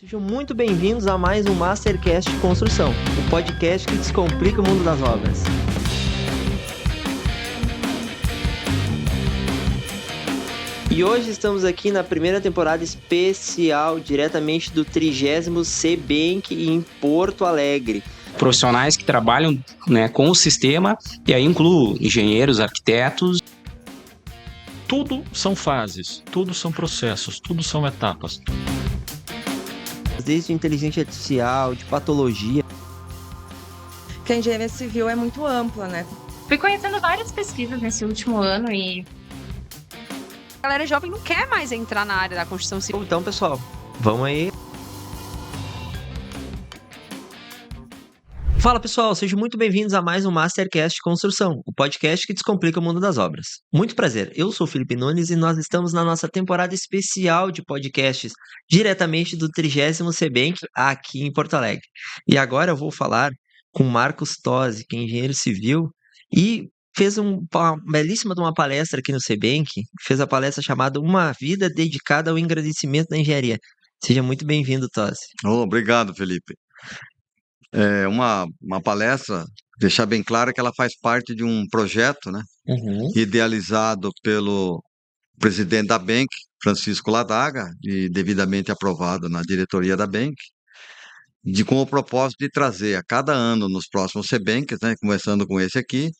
Sejam muito bem-vindos a mais um Mastercast de Construção, o podcast que descomplica o mundo das obras. E hoje estamos aqui na primeira temporada especial, diretamente do 30º CBank em Porto Alegre. Profissionais que trabalham, com o sistema, e aí incluo engenheiros, arquitetos. Tudo são fases, tudo são processos, tudo são etapas. Desde inteligência artificial, de patologia. Porque a engenharia civil é muito ampla, né? Fui conhecendo várias pesquisas nesse último ano e... A galera jovem não quer mais entrar na área da construção civil. Então, pessoal, vamos aí. Fala, pessoal, sejam muito bem-vindos a mais um Mastercast de Construção, o podcast que descomplica o mundo das obras. Muito prazer, eu sou o Felipe Nunes e nós estamos na nossa temporada especial de podcasts, diretamente do 30º CBank, aqui em Porto Alegre. E agora eu vou falar com Marcos Tosi, que é engenheiro civil e fez uma belíssima de uma palestra aqui no CBank, fez a palestra chamada Uma Vida Dedicada ao Engrandecimento da Engenharia. Seja muito bem-vindo, Tosi. Obrigado, Felipe. É uma palestra, deixar bem claro que ela faz parte de um projeto, idealizado pelo presidente da Bank, Francisco Ladaga, e devidamente aprovado na diretoria da Bank, com o propósito de trazer a cada ano nos próximos CBanks, começando com esse aqui,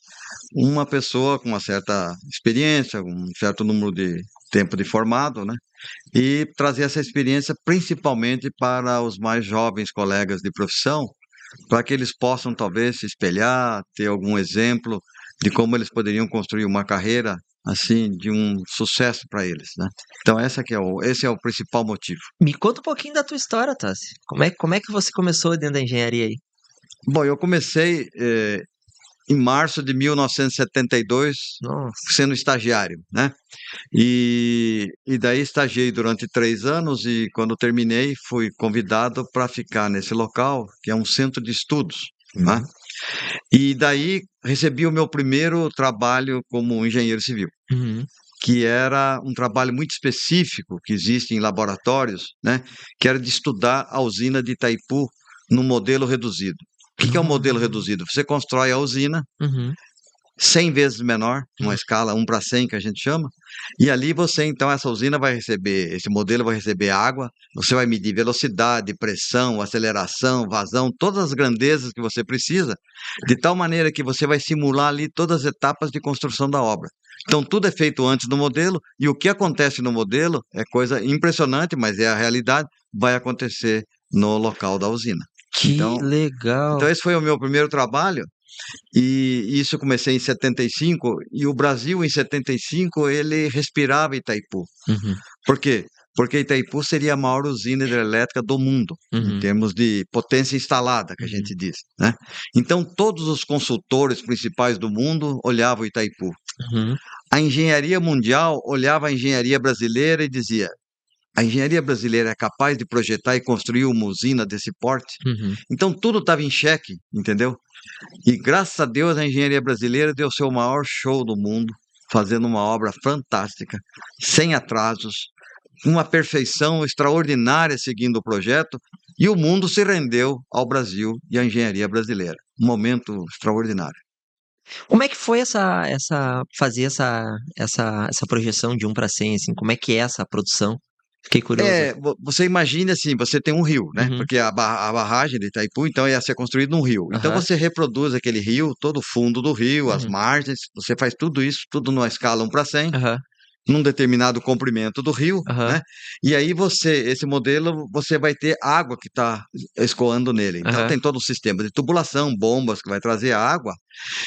uma pessoa com uma certa experiência, um certo número de tempo de formado, e trazer essa experiência principalmente para os mais jovens colegas de profissão, para que eles possam talvez se espelhar, ter algum exemplo de como eles poderiam construir uma carreira assim de um sucesso para eles, Então esse é o principal motivo. Me conta um pouquinho da tua história, Tassi. Como é que você começou dentro da engenharia aí? Bom, eu comecei em março de 1972, Nossa. sendo estagiário, E daí estagiei durante 3 anos e quando terminei fui convidado para ficar nesse local, que é um centro de estudos, E daí recebi o meu primeiro trabalho como engenheiro civil, que era um trabalho muito específico que existe em laboratórios, que era de estudar a usina de Itaipu no modelo reduzido. O que é um modelo reduzido? Você constrói a usina 100 vezes menor, uma escala 1:100 que a gente chama, e ali então essa usina vai receber, esse modelo vai receber água, você vai medir velocidade, pressão, aceleração, vazão, todas as grandezas que você precisa, de tal maneira que você vai simular ali todas as etapas de construção da obra. Então tudo é feito antes do modelo, e o que acontece no modelo é coisa impressionante, mas é a realidade, vai acontecer no local da usina. Que legal! Então esse foi o meu primeiro trabalho, e isso eu comecei em 75, e o Brasil em 75 ele respirava Itaipu. Por quê? Porque Itaipu seria a maior usina hidrelétrica do mundo, em termos de potência instalada, que a gente diz, Então todos os consultores principais do mundo olhavam Itaipu. A engenharia mundial olhava a engenharia brasileira e dizia: a engenharia brasileira é capaz de projetar e construir uma usina desse porte? Então tudo estava em xeque, entendeu? E graças a Deus a engenharia brasileira deu seu maior show do mundo, fazendo uma obra fantástica, sem atrasos, com uma perfeição extraordinária seguindo o projeto, e o mundo se rendeu ao Brasil e à engenharia brasileira. Um momento extraordinário. Como é que foi fazer essa projeção de 1:100, assim? Como é que é essa produção? Fiquei curioso. Você imagine assim, você tem um rio, Porque a barragem de Itaipu, então, ia ser construída num rio. Então, você reproduz aquele rio, todo o fundo do rio, as margens, você faz tudo isso, tudo numa escala 1:100, num determinado comprimento do rio, E aí esse modelo, você vai ter água que está escoando nele. Então, tem todo um sistema de tubulação, bombas que vai trazer a água.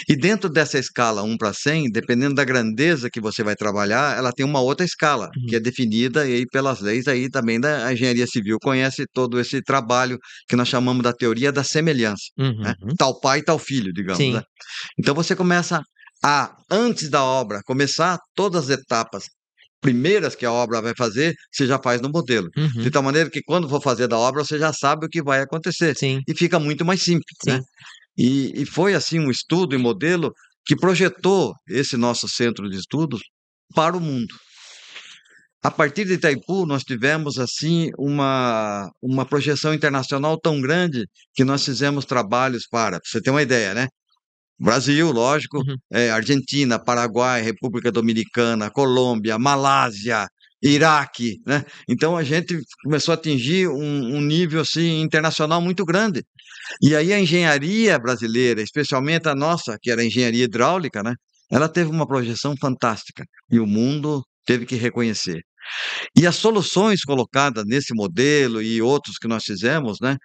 E dentro dessa escala 1:100, dependendo da grandeza que você vai trabalhar, ela tem uma outra escala, que é definida aí pelas leis aí também da engenharia civil, conhece todo esse trabalho que nós chamamos da teoria da semelhança, Tal pai, tal filho, digamos, Então você começa antes da obra começar, todas as etapas primeiras que a obra vai fazer, você já faz no modelo. De tal maneira que quando for fazer da obra, você já sabe o que vai acontecer. E fica muito mais simples, E foi assim um estudo e modelo que projetou esse nosso centro de estudos para o mundo. a partir de Itaipu, nós tivemos assim uma projeção internacional tão grande que nós fizemos trabalhos para você ter uma ideia, né? Brasil, lógico, Uhum. Argentina, Paraguai, República Dominicana, Colômbia, Malásia, Iraque, né? Então a gente começou a atingir um nível assim internacional muito grande. E aí a engenharia brasileira, especialmente a nossa, que era a engenharia hidráulica, né? Ela teve uma projeção fantástica e o mundo teve que reconhecer. E as soluções colocadas nesse modelo e outros que nós fizemos, né,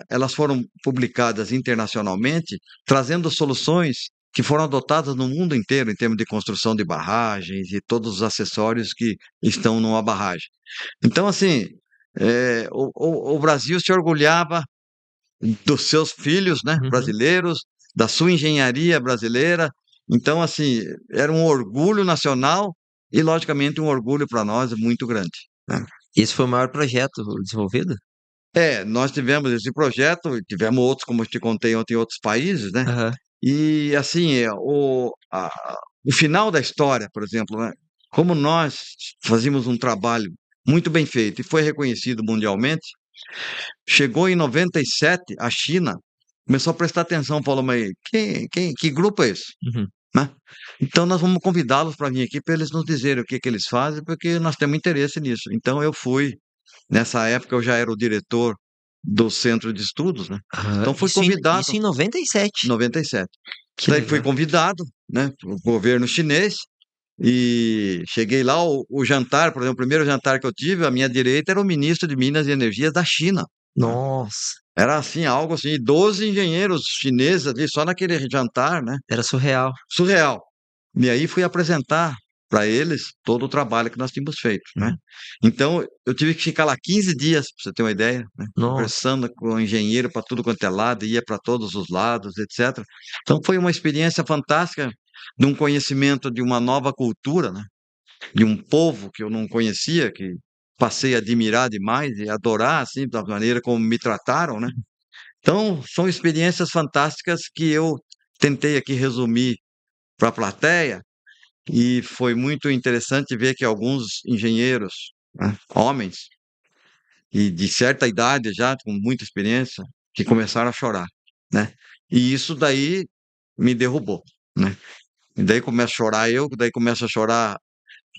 elas foram publicadas internacionalmente, trazendo soluções que foram adotadas no mundo inteiro em termos de construção de barragens e todos os acessórios que estão numa barragem. Então, assim, o Brasil se orgulhava dos seus filhos, né, Uhum. brasileiros, da sua engenharia brasileira. Então, assim, era um orgulho nacional e, logicamente, um orgulho para nós muito grande, né? Esse foi o maior projeto desenvolvido? Nós tivemos esse projeto, tivemos outros, como eu te contei ontem, em outros países, né? Aham. E, assim, o final da história, por exemplo, né? Como nós fazíamos um trabalho muito bem feito e foi reconhecido mundialmente, chegou em 97, a China começou a prestar atenção, falou, mas que grupo é esse? Uhum. Né? Então nós vamos convidá-los para vir aqui para eles nos dizerem o que que eles fazem, porque nós temos interesse nisso. Então eu fui, nessa época eu já era o diretor do centro de estudos, né? Aham. Então fui Isso em, convidado isso em 97. em 97. Que Daí fui legal. convidado, né, pelo governo chinês e cheguei lá, o jantar, por exemplo, o primeiro jantar que eu tive, à minha direita era o ministro de Minas e Energia da China. Nossa, Era assim, algo assim, 12 engenheiros chineses ali só naquele jantar, né? era surreal. Surreal. E aí fui apresentar para eles todo o trabalho que nós tínhamos feito, né? Então, eu tive que ficar lá 15 dias, para você ter uma ideia, né? Nossa. Conversando com o engenheiro para tudo quanto é lado, ia para todos os lados, etc. Então, foi uma experiência fantástica de um conhecimento de uma nova cultura, né? De um povo que eu não conhecia, que passei a admirar demais e adorar, assim, da maneira como me trataram, né? Então, são experiências fantásticas que eu tentei aqui resumir para a plateia, e foi muito interessante ver que alguns engenheiros, né, homens, e de certa idade já, com muita experiência, que começaram a chorar, né? E isso daí me derrubou, né? E daí começa a chorar eu, daí começa a chorar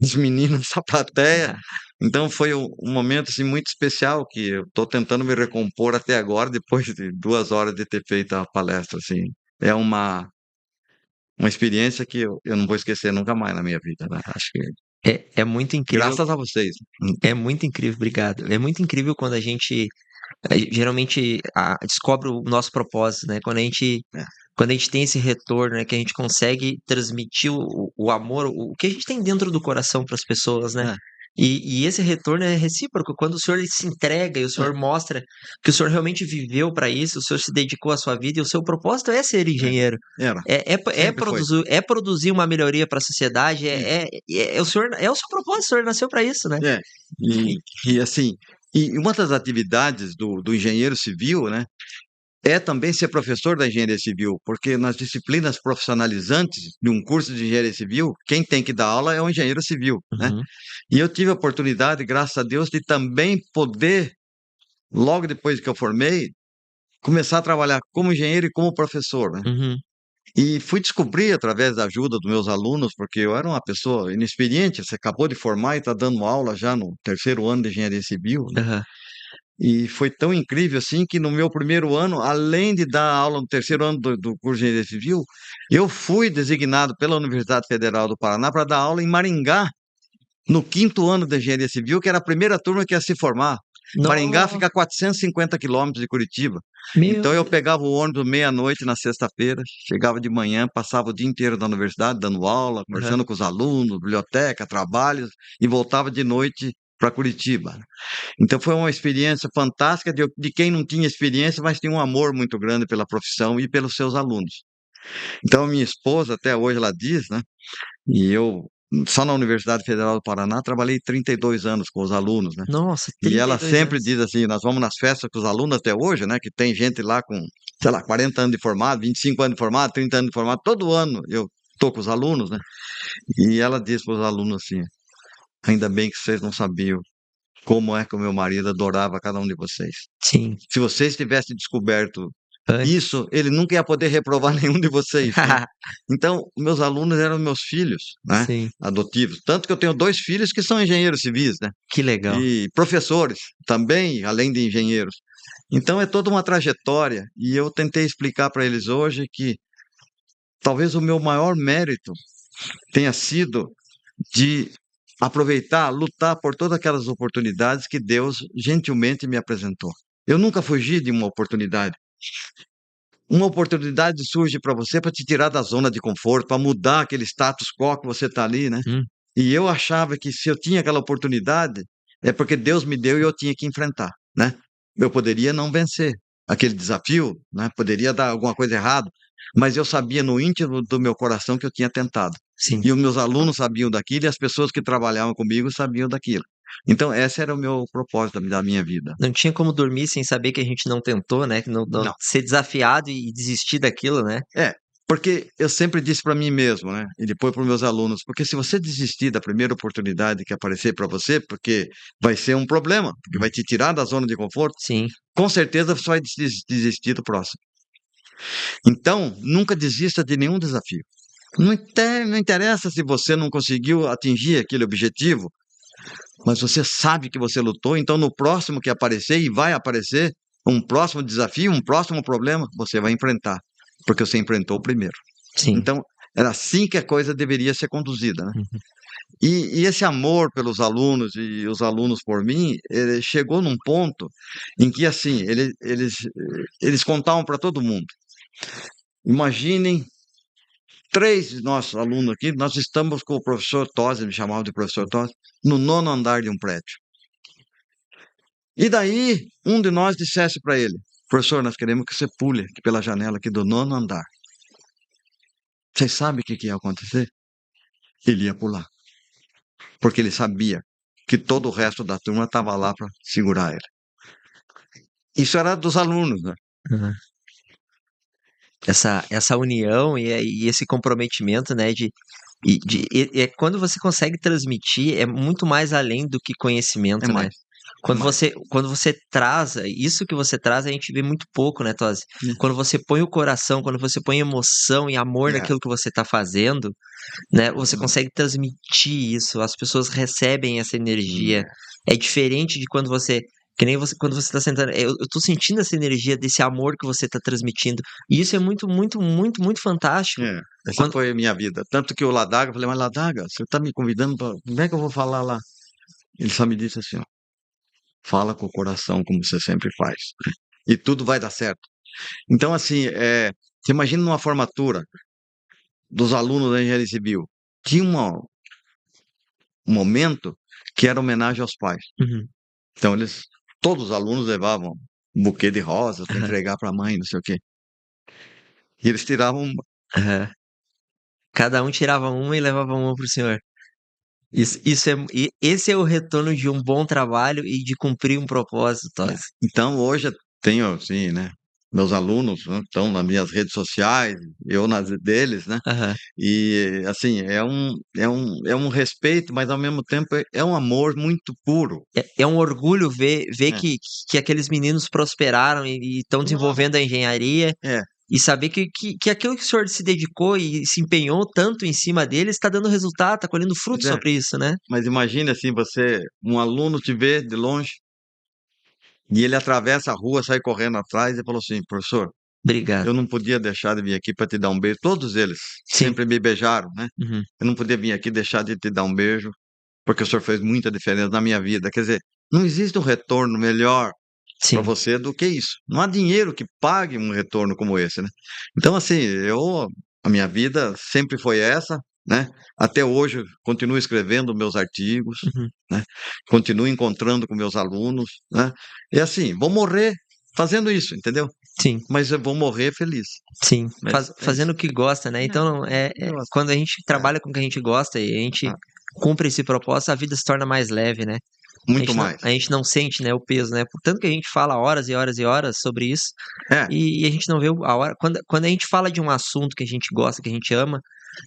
os meninos da plateia. Então foi um momento assim, muito especial que eu estou tentando me recompor até agora, depois de 2 horas de ter feito a palestra. Assim. É uma experiência que eu não vou esquecer nunca mais na minha vida. Né? Acho que É muito incrível. graças a vocês. É muito incrível, obrigado. É muito incrível quando a gente geralmente descobre o nosso propósito, né? É. Quando a gente tem esse retorno, né? Que a gente consegue transmitir o amor, o que a gente tem dentro do coração para as pessoas, né? É. E esse retorno é recíproco. Quando o senhor se entrega e o senhor mostra que o senhor realmente viveu para isso, o senhor se dedicou à sua vida e o seu propósito é ser engenheiro. Era. É Sempre foi. produzir uma melhoria para a sociedade. O senhor, é o seu propósito, o senhor nasceu para isso, né? É. E assim, e uma das atividades do engenheiro civil, né? É também ser professor da engenharia civil, porque nas disciplinas profissionalizantes de um curso de engenharia civil, quem tem que dar aula é o engenheiro civil, né? Uhum. E eu tive a oportunidade, graças a Deus, de também poder, logo depois que eu formei, começar a trabalhar como engenheiro e como professor, né? Uhum. E fui descobrir, através da ajuda dos meus alunos, porque eu era uma pessoa inexperiente, você acabou de formar e está dando aula já no 3º ano de engenharia civil, né? Aham. E foi tão incrível assim que no meu primeiro ano, além de dar aula no 3º ano do curso de Engenharia Civil, eu fui designado pela Universidade Federal do Paraná para dar aula em Maringá, no 5º ano de Engenharia Civil, que era a primeira turma que ia se formar. Maringá fica a 450 quilômetros de Curitiba. Então eu pegava o ônibus meia-noite na sexta-feira, chegava de manhã, passava o dia inteiro na universidade, dando aula, conversando com os alunos, biblioteca, trabalhos, e voltava de noite para Curitiba. Então foi uma experiência fantástica de quem não tinha experiência, mas tinha um amor muito grande pela profissão e pelos seus alunos. Então minha esposa, até hoje, ela diz, né? E eu, só na Universidade Federal do Paraná, trabalhei 32 anos com os alunos, né? Nossa, E ela 32 sempre anos. diz assim, nós vamos nas festas com os alunos até hoje, né? Que tem gente lá com, sei lá, 40 anos de formado, 25 anos de formado, 30 anos de formado, todo ano eu tô com os alunos, né? E ela diz para os alunos assim, ainda bem que vocês não sabiam como é que o meu marido adorava cada um de vocês. Sim. Se vocês tivessem descoberto Antes. isso, ele nunca ia poder reprovar nenhum de vocês, né? Então, meus alunos eram meus filhos, né? Sim. Adotivos. Tanto que eu tenho 2 filhos que são engenheiros civis, né? Que legal. E professores também, além de engenheiros. Então, é toda uma trajetória. E eu tentei explicar para eles hoje que talvez o meu maior mérito tenha sido de aproveitar, lutar por todas aquelas oportunidades que Deus gentilmente me apresentou. Eu nunca fugi de uma oportunidade. Uma oportunidade surge para você para te tirar da zona de conforto, para mudar aquele status quo que você está ali, né? E eu achava que se eu tinha aquela oportunidade, é porque Deus me deu e eu tinha que enfrentar, né? Eu poderia não vencer aquele desafio, né? Poderia dar alguma coisa errada, mas eu sabia no íntimo do meu coração que eu tinha tentado. Sim. E os meus alunos sabiam daquilo e as pessoas que trabalhavam comigo sabiam daquilo. Então, esse era o meu propósito da minha vida. Não tinha como dormir sem saber que a gente não tentou, né? Que não Não. ser desafiado e desistir daquilo, né? Porque eu sempre disse para mim mesmo, né? E depois para os meus alunos, porque se você desistir da primeira oportunidade que aparecer para você, porque vai ser um problema, porque vai te tirar da zona de conforto, Sim. com certeza você vai desistir do próximo. Então, nunca desista de nenhum desafio. Não interessa se você não conseguiu atingir aquele objetivo, mas você sabe que você lutou, então no próximo que aparecer, e vai aparecer, um próximo desafio, um próximo problema, você vai enfrentar, porque você enfrentou o primeiro. Sim. Então, era assim que a coisa deveria ser conduzida, né? E esse amor pelos alunos e os alunos por mim, ele chegou num ponto em que, assim, eles contavam para todo mundo. Imaginem 3 nossos alunos aqui, nós estamos com o professor Tosi, me chamavam de professor Tosi, no 9º andar de um prédio. E daí, um de nós dissesse para ele, professor, nós queremos que você pule aqui pela janela aqui do 9º andar. Vocês sabem o que ia acontecer? Ele ia pular. Porque ele sabia que todo o resto da turma estava lá para segurar ele. Isso era dos alunos, né? Uhum. Essa união e esse comprometimento, né? Quando você consegue transmitir, é muito mais além do que conhecimento, É né? mais. Quando você traz, isso que você traz, a gente vê muito pouco, né, Tosi? Quando você põe o coração, quando você põe emoção e amor naquilo que você está fazendo, né, você consegue transmitir isso, as pessoas recebem essa energia. É diferente de quando você, que nem você, quando você está sentando, eu tô sentindo essa energia desse amor que você está transmitindo, e isso é muito, muito, muito, muito fantástico. Essa foi a minha vida. Tanto que o Ladaga, eu falei, mas Ladaga, você está me convidando para... Como é que eu vou falar lá? Ele só me disse assim, ó, fala com o coração, como você sempre faz. E tudo vai dar certo. Então, assim, você imagina numa formatura dos alunos da engenharia civil, tinha um momento que era homenagem aos pais. Então, todos os alunos levavam um buquê de rosas para entregar para a mãe, não sei o quê. E eles tiravam uma. Cada um tirava uma e levava uma para o senhor. Esse é o retorno de um bom trabalho e de cumprir um propósito, Tosi. Então, hoje eu tenho, assim, né? Meus alunos estão nas minhas redes sociais, eu nas deles, né? E, assim, é um respeito, mas ao mesmo tempo é um amor muito puro. É um orgulho ver que aqueles meninos prosperaram e estão desenvolvendo a engenharia. E saber que aquilo que o senhor se dedicou e se empenhou tanto em cima deles está dando resultado, está colhendo frutos sobre isso, né? Mas imagine assim, um aluno te vê de longe e ele atravessa a rua, sai correndo atrás e falou assim, professor, obrigado. Eu não podia deixar de vir aqui para te dar um beijo. Todos eles sempre me beijaram, né? Eu não podia vir aqui deixar de te dar um beijo, porque o senhor fez muita diferença na minha vida. Quer dizer, não existe um retorno melhor para você do que isso. Não há dinheiro que pague um retorno como esse, né? Então, assim, a minha vida sempre foi essa, né? Até hoje, continuo escrevendo meus artigos, né? Continuo encontrando com meus alunos, né? E assim, vou morrer fazendo isso, entendeu? Sim. Mas eu vou morrer feliz. Sim, fazendo o que gosta, né? Então, quando a gente trabalha com o que a gente gosta e a gente cumpre esse propósito, a vida se torna mais leve, né? Muito mais. A gente não sente, né, o peso, né? Portanto que a gente fala horas e horas e horas sobre isso e a gente não vê a hora. Quando a gente fala de um assunto que a gente gosta, que a gente ama,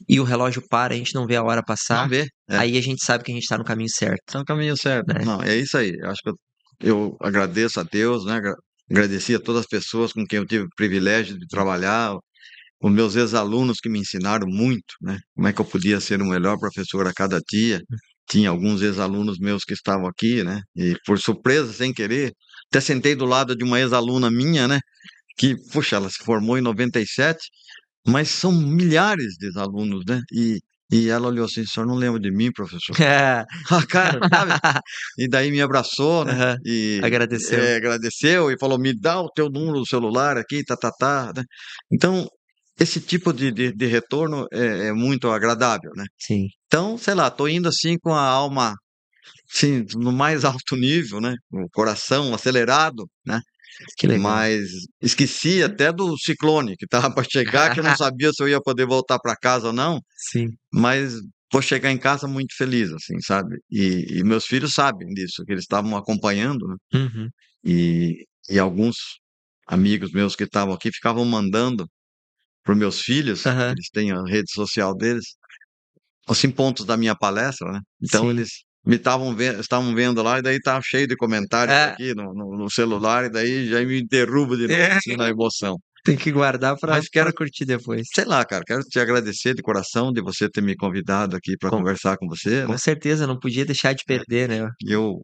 e o relógio para, a gente não vê a hora passar, Não vê. aí a gente sabe que a gente tá no caminho certo, Tá no caminho certo. né? Não, é isso aí. Eu acho que eu agradeço a Deus, né? Agradeci a todas as pessoas com quem eu tive o privilégio de trabalhar, os meus ex-alunos que me ensinaram muito, né? Como é que eu podia ser o melhor professor a cada dia. Tinha alguns ex-alunos meus que estavam aqui, né? E por surpresa, sem querer, até sentei do lado de uma ex-aluna minha, né? Que, puxa, ela se formou em 97, mas são milhares de alunos, né? E ela olhou assim, o senhor não lembra de mim, professor? Ah, cara, sabe? E daí me abraçou, né? Aham. E Agradeceu. agradeceu e falou: me dá o teu número do celular aqui, tá, né? Então, esse tipo de retorno é muito agradável, né? Sim. Então, sei lá, tô indo assim com a alma, assim, no mais alto nível, né? O coração acelerado, né? Que legal. Mas esqueci até do ciclone que estava para chegar, que eu não sabia se eu ia poder voltar para casa ou não. Sim. Mas vou chegar em casa muito feliz, assim, sabe? E meus filhos sabem disso, que eles estavam acompanhando, né? Uhum. E alguns amigos meus que estavam aqui ficavam mandando para os meus filhos, Aham. eles têm a rede social deles, assim, pontos da minha palestra, né? Então Sim. eles estavam vendo lá, e daí tá cheio de comentários É. aqui no celular, e daí já me derruba de novo, assim, na emoção. Tem que guardar Mas quero, pra curtir depois. sei lá, cara, quero te agradecer de coração de você ter me convidado aqui para Com, conversar com você, com né? certeza, não podia deixar de perder, né? E eu,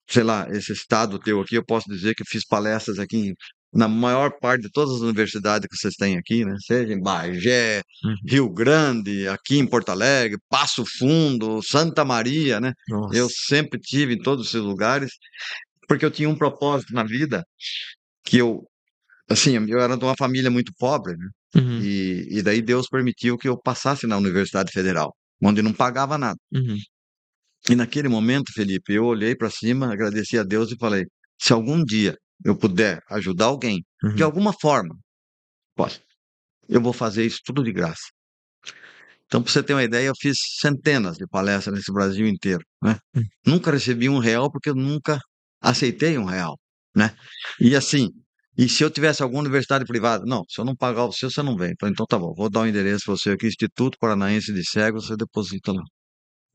sei lá, esse estado teu aqui, eu posso dizer que eu fiz palestras aqui na maior parte de todas as universidades que vocês têm aqui, né? Seja em Bagé, Uhum. Rio Grande, aqui em Porto Alegre, Passo Fundo, Santa Maria, né? Nossa. Eu sempre tive em todos esses lugares, porque eu tinha um propósito na vida que assim, eu era de uma família muito pobre, né? Uhum. E daí Deus permitiu que eu passasse na Universidade Federal, onde não pagava nada. Uhum. E naquele momento, Felipe, eu olhei para cima, agradeci a Deus e falei: se algum dia eu puder ajudar alguém, de Uhum. alguma forma, posso, eu vou fazer isso tudo de graça. Então, para você ter uma ideia, eu fiz centenas de palestras nesse Brasil inteiro, né? Uhum. Nunca recebi R$ 1 porque eu nunca aceitei R$ 1, né? E assim, e se eu tivesse alguma universidade privada, não, se eu não pagar o seu, você não vem. Falei, então tá bom, vou dar um endereço para você aqui, Instituto Paranaense de Cegos, você deposita lá.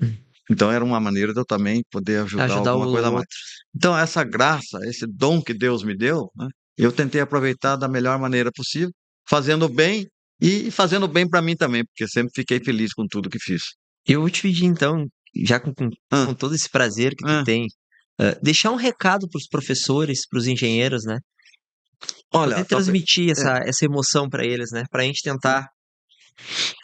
Uhum. Então era uma maneira de eu também poder ajudar Ajudar o alguma coisa a mais. outro. Então essa graça, esse dom que Deus me deu, né, eu tentei aproveitar da melhor maneira possível, fazendo bem e fazendo bem para mim também, porque sempre fiquei feliz com tudo que fiz. Eu vou te pedir, então, já com Ah, todo esse prazer que tu ah, tem, deixar um recado para os professores, para os engenheiros, né? olha, Poder transmitir é, essa emoção para eles, né? Para a gente tentar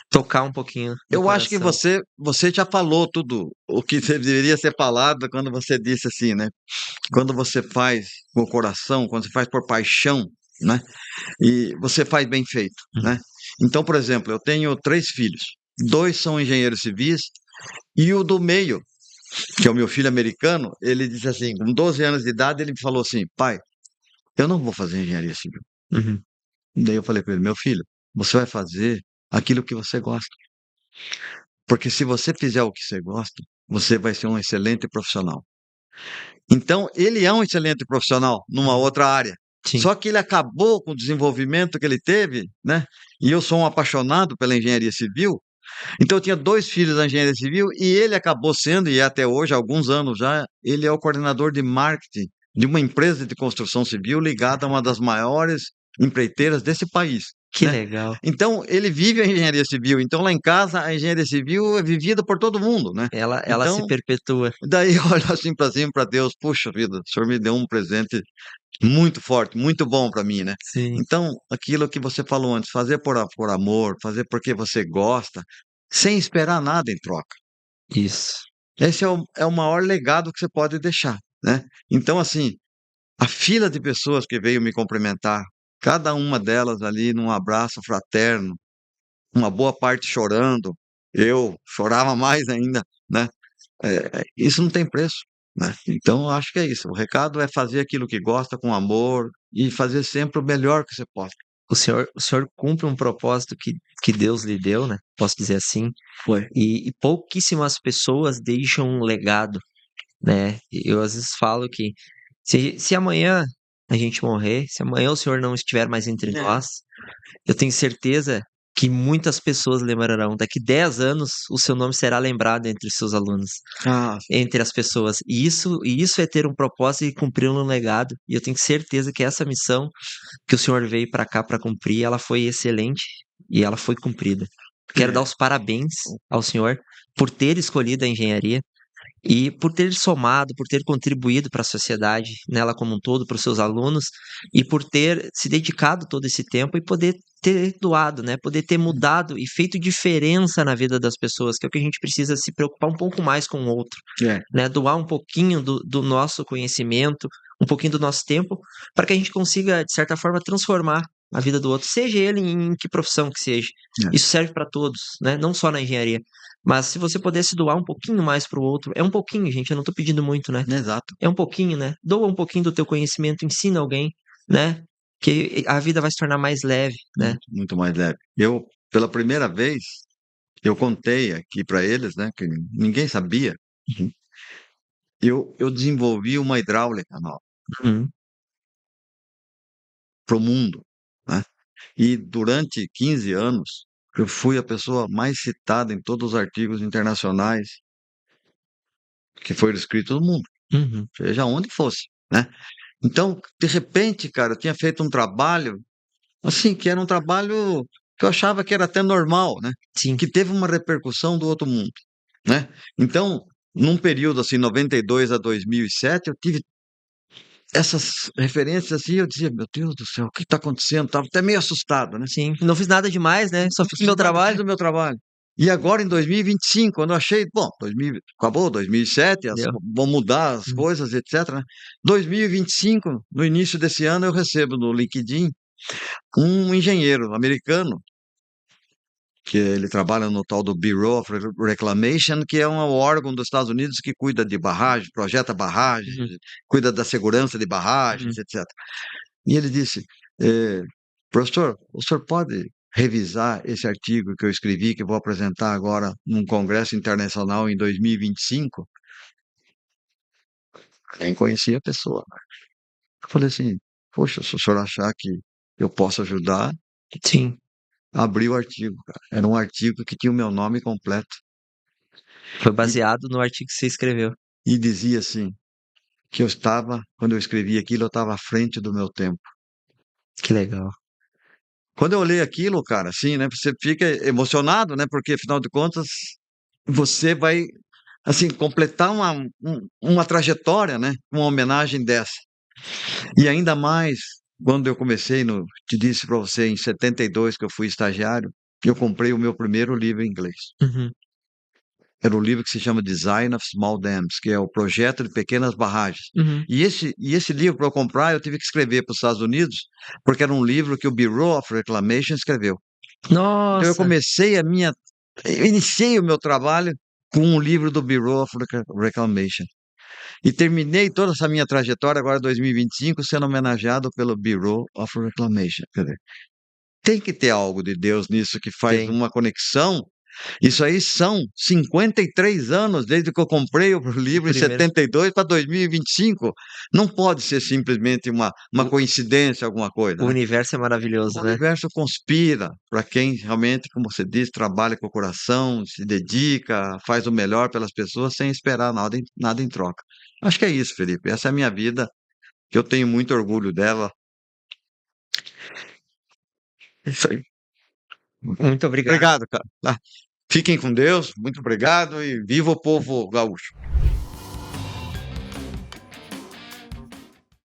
tocar um pouquinho no eu acho que coração. você já falou tudo o que deveria ser falado quando você disse assim, né? Quando você faz com o coração, quando você faz por paixão, né? E você faz bem feito, Uhum. né? Então, por exemplo, eu tenho 3 filhos. 2 são engenheiros civis e o do meio, que é o meu filho americano, ele disse assim, com 12 anos de idade, ele me falou assim, pai, eu não vou fazer engenharia civil. Uhum. Daí eu falei para ele, meu filho, você vai fazer aquilo que você gosta. Porque se você fizer o que você gosta, você vai ser um excelente profissional. Então, ele é um excelente profissional numa outra área. Sim. Só que ele acabou com o desenvolvimento que ele teve, né? E eu sou um apaixonado pela engenharia civil. Então, eu tinha 2 filhos da engenharia civil e ele acabou sendo, e até hoje, há alguns anos já, ele é o coordenador de marketing de uma empresa de construção civil ligada a uma das maiores empreiteiras desse país. Que Né? legal. Então, ele vive a engenharia civil. Então, lá em casa, a engenharia civil é vivida por todo mundo, né? Ela se Então, perpetua. daí eu olho assim para cima, para Deus, puxa vida, o Senhor me deu um presente muito forte, muito bom para mim, né? Sim. Então, aquilo que você falou antes, fazer por amor, fazer porque você gosta, sem esperar nada em troca. Isso. Esse é o maior legado que você pode deixar, né? Então, assim, a fila de pessoas que veio me cumprimentar, cada uma delas ali num abraço fraterno, uma boa parte chorando, eu chorava mais ainda, né? Isso não tem preço, né? Então, eu acho que é isso. O recado é fazer aquilo que gosta com amor e fazer sempre o melhor que você possa. O senhor cumpre um propósito que Deus lhe deu, né? Posso dizer assim. Foi. E pouquíssimas pessoas deixam um legado, né? Eu às vezes falo que se amanhã a gente morrer, se amanhã o senhor não estiver mais entre É. nós, eu tenho certeza que muitas pessoas lembrarão. Daqui 10 anos, o seu nome será lembrado entre os seus alunos, Ah, entre as pessoas. E isso é ter um propósito e cumprir um legado. E eu tenho certeza que essa missão que o senhor veio para cá para cumprir, ela foi excelente e ela foi cumprida. Quero dar os parabéns ao senhor por ter escolhido a engenharia e por ter somado, por ter contribuído para a sociedade, nela como um todo, para os seus alunos, e por ter se dedicado todo esse tempo e poder ter doado, né? Poder ter mudado e feito diferença na vida das pessoas, que é o que a gente precisa se preocupar um pouco mais com o outro, é. né? Doar um pouquinho do nosso conhecimento, um pouquinho do nosso tempo, para que a gente consiga, de certa forma, transformar a vida do outro, seja ele em que profissão que seja. É. Isso serve para todos, né? Não só na engenharia. Mas se você pudesse doar um pouquinho mais pro outro, é um pouquinho, gente, eu não tô pedindo muito, né? Exato. É um pouquinho, né? Doa um pouquinho do teu conhecimento, ensina alguém, né? Que a vida vai se tornar mais leve, né? Muito mais leve. Eu, pela primeira vez, eu contei aqui para eles, né, que ninguém sabia. Uhum. Eu desenvolvi uma hidráulica nova Uhum. para o mundo, né? E durante 15 anos, eu fui a pessoa mais citada em todos os artigos internacionais que foram escritos no mundo, Uhum. seja onde fosse, né? Então, de repente, cara, eu tinha feito um trabalho, assim, que era um trabalho que eu achava que era até normal, né? Sim. Que teve uma repercussão do outro mundo, né? Então, num período assim, 92 a 2007, eu tive essas referências assim, eu dizia, meu Deus do céu, o que está acontecendo? Estava até meio assustado, né? Sim. Não fiz nada demais, né? Só fiz meu Fiz trabalho. o meu trabalho. E agora em 2025, quando eu achei, bom, 2000, acabou 2007, Deu. vão mudar as Uhum. coisas, etc, né? 2025, no início desse ano, eu recebo no LinkedIn um engenheiro americano, que ele trabalha no tal do Bureau of Reclamation, que é um órgão dos Estados Unidos que cuida de barragens, projeta barragens, Uhum. cuida da segurança de Uhum. barragens, etc. E ele disse, professor, o senhor pode revisar esse artigo que eu escrevi, que eu vou apresentar agora num congresso internacional em 2025? Nem conhecia a pessoa, né? Eu falei assim, poxa, se o senhor achar que eu posso ajudar, Sim. abri o artigo, cara. Era um artigo que tinha o meu nome completo. Foi baseado no artigo que você escreveu. E dizia assim, que eu estava, quando eu escrevi aquilo, eu estava à frente do meu tempo. Que legal. Quando eu olhei aquilo, cara, assim, né, você fica emocionado, né, porque afinal de contas, você vai, assim, completar uma trajetória, né, uma homenagem dessa. E ainda mais, quando eu comecei, te disse para você, em 72, que eu fui estagiário, eu comprei o meu primeiro livro em inglês. Uhum. Era um livro que se chama Design of Small Dams, que é o projeto de pequenas barragens. Uhum. E esse livro, para eu comprar, eu tive que escrever para os Estados Unidos, porque era um livro que o Bureau of Reclamation escreveu. Então Nossa. eu iniciei o meu trabalho com um livro do Bureau of Reclamation. E terminei toda essa minha trajetória, agora 2025, sendo homenageado pelo Bureau of Reclamation. Quer dizer, tem que ter algo de Deus nisso que faz Tem. uma conexão. Isso aí são 53 anos desde que eu comprei o livro em Primeiro. 72 para 2025. Não pode ser simplesmente uma O- coincidência, alguma coisa, O né? universo é maravilhoso, O né? universo conspira para quem realmente, como você diz, trabalha com o coração, se dedica, faz o melhor pelas pessoas sem esperar nada em troca. Acho que é isso, Felipe. Essa é a minha vida, que eu tenho muito orgulho dela. Isso aí. Muito obrigado. Obrigado, cara. Tá. Fiquem com Deus, muito obrigado e viva o povo gaúcho.